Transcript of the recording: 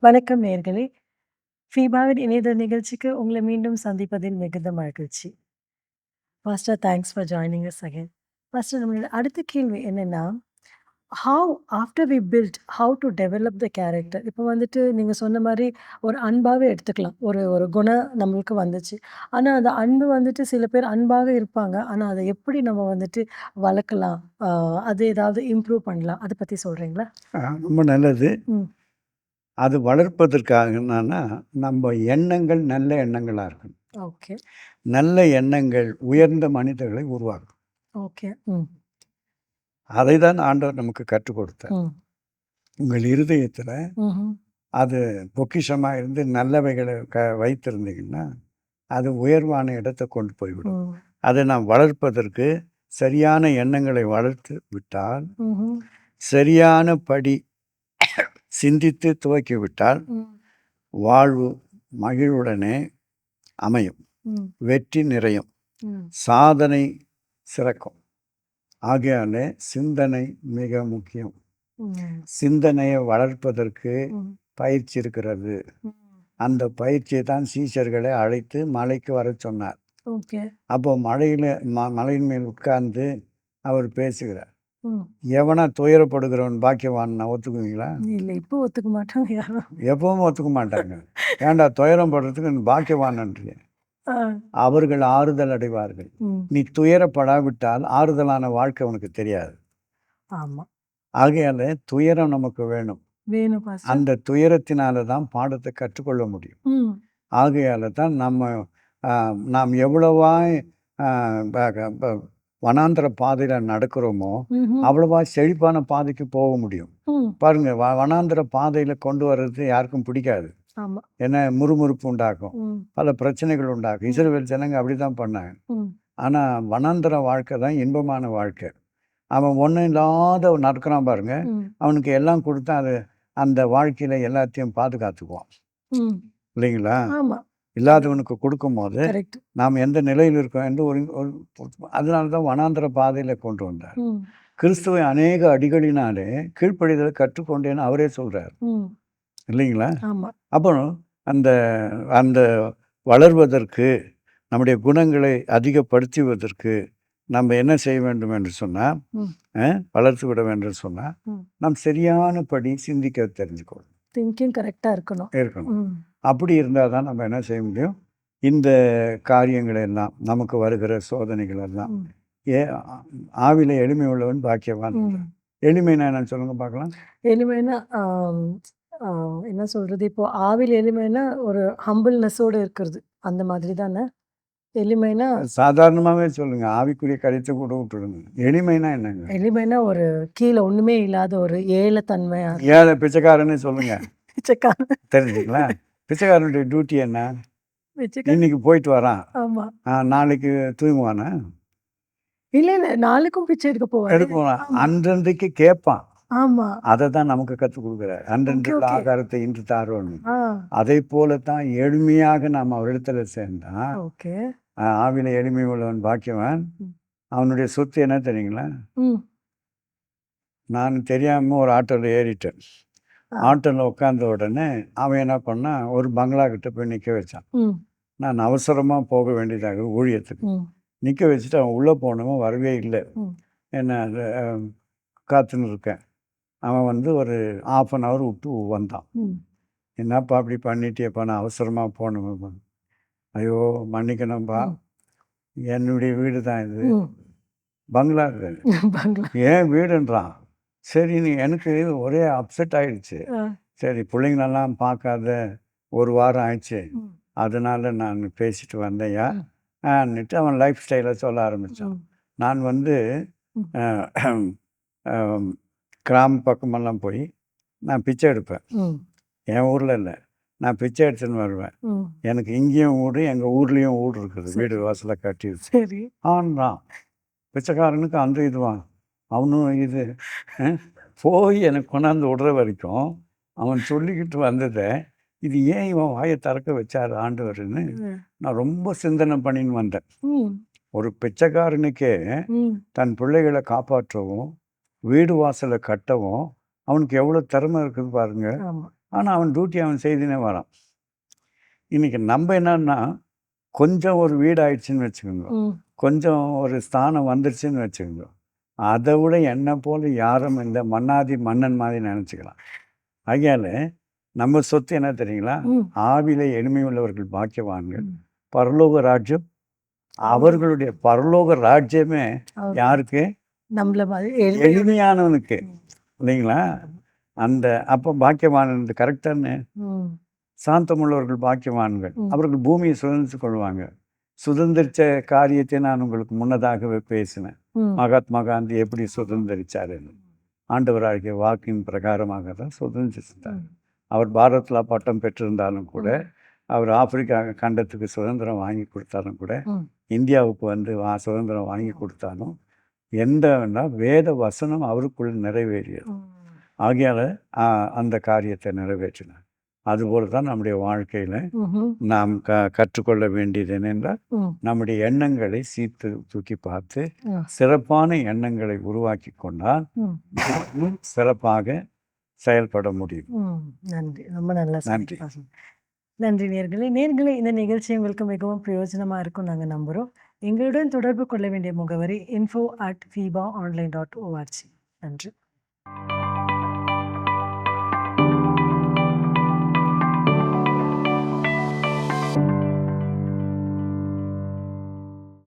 வணக்கம் நேயர்களே! ஃபீபாவின் இணையதள நிகழ்ச்சிக்கு உங்கள மீண்டும் சந்திப்பதில் மிகுந்த மகிழ்ச்சி. Pastor thanks for joining us again. Pastor நம்மளோட அடுத்த கேள்வி என்னன்னா, how after we build how to develop the character. இப்போ வந்துட்டு நீங்க சொன்ன மாரி ஒரு அன்பாவே எடுத்துக்கலாம். ஒரு ஒரு குணம் நம்மளுக்கு வந்துச்சு. ஆனா அந்த அன்பு வந்துட்டு சில பேர் அன்பாக இருப்பாங்க. ஆனா அத எப்படி நம்ம வந்துட்டு வளர்க்கலாம்? அ அது ஏதாவது இம்ப்ரூவ் பண்ணலாம். அத பத்தி சொல்றீங்களா? ரொம்ப நல்லது. ம். அது வளர்ப்பதற்காக என்னன்னா, நம்ம எண்ணங்கள் நல்ல எண்ணங்களா இருக்கணும். ஓகே. நல்ல எண்ணங்கள் உயர்ந்த மனிதர்களை உருவாக்கும். ஓகே. ம். அதை தான் ஆண்டவர் நமக்கு கற்றுக் கொடுத்தார். ம். உங்கள் இருதயத்தில ம்ஹ்ம். அது பொக்கிஷமா இருந்து நல்லவைகளை வைத்திருந்தீங்கன்னா, அது உயர்வான இடத்த கொண்டு போய்விடும். ம். அதை நாம் வளர்ப்பதற்கு சரியான எண்ணங்களை வளர்த்து விட்டால், ம்ஹ்ம். சரியான படி சிந்தித்து துவக்கிவிட்டால், ம். வாழ்வு மகிழ்வுடனே அமையும். ம். வெற்றி நிறையும். ம். சாதனை சிறக்கும். ஆகையாலே சிந்தனை மிக முக்கியம். ம். சிந்தனையை வளர்ப்பதற்கு ம். பயிற்சி இருக்கிறது. ம். அந்த பயிற்சியை தான் சீஷர்களை அழைத்து மலைக்கு வரச் சொன்னார். ஓகே. அப்போ மலையின் மேல் உட்கார்ந்து அவர் பேசுகிறார். ம். எவனா துயரப்படுகிறவன் பாக்கியவான்னா ஒத்துக்குவீங்களா? இல்ல இப்போ ஒத்துக்க மாட்டாங்க யாரும். எப்பவும் ஒத்துக்க மாட்டாங்க. ஏன்டா துயரம் படுறதுக்கு நீ பாக்கியவான்ன்றீங்க. ஆ. அவர்கள் ஆறுதல் அடைவார்கள். ம். நீ துயரப்படாவிட்டால் ஆறுதலான வாழ்க்கை உனக்கு தெரியாது. ஆமா. ஆகையால துயரம் நமக்கு வேணும். வேணும் பாஸ்டர். அந்த துயரத்தினால தான் பாடத்தை கற்றுக்கொள்ள முடியும். ம். ஆகையால தான் நாம் எவ்வளவாய் அ ப க ப வனாந்தர பாதையில நடக்கிறோமோ, ம்ஹ்ம். அவ்வளவா செழிப்பான பாதைக்கு போக முடியும். ம். பாருங்க, வனாந்தர பாதையில கொண்டு வர்றது யாருக்கும் பிடிக்காது. ஆமா. ஏன்னா முறுமுறுப்பு உண்டாக்கும். ம். பல பிரச்சனைகள் உண்டாக்கும். இஸ்ரவேல் ஜனங்க அப்படிதான் பண்ணாங்க. ம். ஆனா வனாந்தர வாழ்க்கை தான் இன்பமான வாழ்க்கை. அவன் ஒண்ணும் இல்லாத நடக்கிறான் பாருங்க. ம். அவனுக்கு எல்லாம் குடுத்தா அந்த வாழ்க்கையில எல்லாத்தையும் பாதுகாத்துக்குவான். ம். இல்லைங்களா? ஆமா. இல்லாதவனுக்கு கொடுக்கும்போது, கரெக்ட். நாம் எந்த நிலையில் இருக்கோம் என்று ஒரு ஒரு அதனால தான் வனாந்தர பாதையில கொண்டு வந்தார். ம். கிறிஸ்துவை அநேக அடிகளினாலே கீழ்ப்படிதலை கற்றுக்கொண்டேன்னு அவரே சொல்றார். ம். இல்லைங்களா? ஆமா. அப்புறம் அந்த அந்த வளர்வதற்கு, நம்முடைய குணங்களை அதிகப்படுத்துவதற்கு நம்ம என்ன செய்ய வேண்டும் என்று சொன்னா, ம். வளர்த்து விட வேண்டும் சொன்னா, ம். நாம் சரியானபடி சிந்திக்க தெரிஞ்சுக்கணும். திங்கிங் கரெக்ட்டா இருக்கணும். இருக்கணும். ம். அப்படி இருந்தா தான் நம்ம என்ன செய்ய முடியும்? இந்த காரியங்கள் எல்லாம், நமக்கு வருகிற சோதனைகள் எல்லாம், ம். ஏ ஆவியில எளிமை உள்ளவன் பாக்கியவான். ம். எளிமைன்னா என்னன்னு சொல்லுங்க பார்க்கலாம்? எளிமைன்னா, ஆ என்ன சொல்றது? இப்போ ஆவில எளிமைன்னா ஒரு ஹம்பிள்னஸோட இருக்கிறது. அந்த மாதிரி தானே? எளிமைன்னா சாதாரணமாவே சொல்லுங்க. ஆவிக்குரிய கருத்தை கூட விட்டுடுங்க. எளிமைன்னா என்னங்க? எளிமைன்னா ஒரு கீழ ஒண்ணுமே இல்லாத ஒரு ஏளத்தன்மையா ஏழை பிச்சைக்காரன்னு சொல்லுங்க. பிச்சைக்காரன். தெரிஞ்சுங்களா? பிச்சைக்காரனுடைய டியூட்டி என்ன? பிச்சைக்காரன். இன்னைக்கு போயிட்டு வரான். ஆமா. நாளைக்கு தூங்குவானா? இல்ல, இல்ல. நாளைக்கும் பிச்சை எடுக்க போவாரு. எடுக்குவான். ஆமா. அன்றன்றைக்கு கேட்பான். ஆமா. அதை தான் நமக்கு கற்றுக் கொடுக்குறார். ஓகே, அன்றன்றுள்ள ஓகே. ஆகாரத்தை இன்று தாரோன்னு. ஆ. அதை போல தான் எளிமையாக நாம் அவரிடத்துல சேர்ந்தா, ஓகே. ஆவியில எளிமை உள்ளவன் பாக்கியவான். ம். அவனுடைய சொத்து என்ன தெரியுங்களா? ம். நான் தெரியாம ஒரு ஆட்டோல ஏறிட்டேன். ஆ. ஆட்டோல உட்கார்ந்த உடனே அவன் என்ன பண்ணான், ஒரு பங்களா கிட்ட போய் நிக்க வச்சான். ம். நான் அவசரமா போக வேண்டியதாக ஊழியத்துக்கு. ம். நிக்க வச்சுட்டு அவன் உள்ள போனவன் வரவே இல்ல. ம். என்ன காத்துன்னு இருக்கேன். அவன் வந்து ஒரு 1/2 அன் ஹவர் விட்டு வந்தான். ம். என்னப்பா இப்படி பண்ணிட்டியேப்பா, நான் அவசரமா போனேன்ப்பா. ஐயோ! மன்னிக்கணும்பா. ம். என்னுடைய வீடு தான் இது. ம். பங்களா இது. பங்களா. ஏன் வீடுன்றான். சரின்னு எனக்கு ஒரே அப்செட் ஆயிடுச்சு. ஆ. சரி, பிள்ளைங்களெல்லாம் பார்க்காத 1 வாரம் ஆயிடுச்சு. ம். அதனால நான் பேசிட்டு வந்தேன்யா. ம். ன்னுட்டு அவன் லைஃப் ஸ்டைல சொல்ல ஆரம்பிச்சான். ம். நான் வந்து ம். அ கிராம பக்கமெல்லாம் போய் நான் பிச்சை எடுப்பேன். ம். என் ஊர்ல இல்ல. நான் பிச்சை எடுத்துன்னு வருவேன். ம். எனக்கு இங்கேயும் வீடு, எங்க ஊர்லயும் வீடு இருக்குது. சரி. வீடு வாசல கட்டி வச்சு. சரி. ஆன்றான். பிச்சைக்காரனுக்கு அந்த இதுவான். அவனும் இது அ போய் எனக்கு கொண்டாந்து விடுற வரைக்கும், அவன் சொல்லிக்கிட்டு வந்தத, இது ஏன் இவன் வாய திறக்க வச்சாரு ஆண்டவருன்னு, ம். நான் ரொம்ப சிந்தனை பண்ணின்னு வந்தேன். ம். ஒரு பிச்சைக்காரனுக்கே ம். தன் பிள்ளைகள காப்பாற்றவும், வீடு வாசல கட்டவும், அவனுக்கு எவ்வளோ திறமை இருக்குது பாருங்க. ஆமா. ஆனால் அவன் டியூட்டி அவன் செய்துனே வரான். இன்றைக்கி நம்ம என்னன்னா கொஞ்சம் ஒரு வீடு ஆயிடுச்சுன்னு வச்சுக்கோங்க, கொஞ்சம் ஒரு ஸ்தானம் வந்துருச்சுன்னு வச்சுக்கோங்க, அதை விட என்னை போல் யாரும் இல்லை, மன்னாதி மன்னன் மாதிரி நினச்சிக்கலாம். ஆகையால் நம்ம சொத்து என்ன தெரியுங்களா? ஆவில எளிமை உள்ளவர்கள் பாக்கியவான்கள், பரலோக ராஜ்யம் அவர்களுடைய பரலோக ராஜ்யமே யாருக்கு? நம்மள மாதிரி எளிமையானவனுக்கு இல்லைங்களா? அந்த அப்போ பாக்கியவான் கரெக்டானு. சாந்தமுள்ளவர்கள் பாக்கியவான்கள், அவர்கள் பூமியை சுதந்திரித்து கொள்வாங்க. சுதந்திரிச்ச காரியத்தை நான் உங்களுக்கு முன்னதாகவே பேசினேன். மகாத்மா காந்தி எப்படி சுதந்திரிச்சாருன்னு. ஆண்டவராகிய வாக்கின் பிரகாரமாக தான் சுதந்திரித்தார். அவர் பாரத்லா பட்டம் பெற்றிருந்தாலும் கூட, அவர் ஆப்பிரிக்கா கண்டத்துக்கு சுதந்திரம் வாங்கி கொடுத்தாலும் கூட, இந்தியாவுக்கு வந்து சுதந்திரம் வாங்கி கொடுத்தாலும் எந்த வேத வசனம் அவருக்குள் நிறைவேறியது. ஆகையால் அந்த காரியத்தை நிறைவேற்றினார். அதுபோல தான் நம்முடைய வாழ்க்கையில் நாம் கற்றுக்கொள்ள வேண்டியது என்னென்றால், நம்முடைய எண்ணங்களை சீர்த்து தூக்கி பார்த்து சிறப்பான எண்ணங்களை உருவாக்கி கொண்டால் சிறப்பாக செயல்பட முடியும். நன்றி, ரொம்ப நல்லா. நன்றி. நன்றி நேர்களே. இந்த நிகழ்ச்சி உங்களுக்கு மிகவும் பிரயோஜனமாக இருக்கும் நாங்கள் நம்புகிறோம். எங்களுடன் தொடர்பு கொள்ள வேண்டிய முகவரி info@fibaonline.org. நன்றி.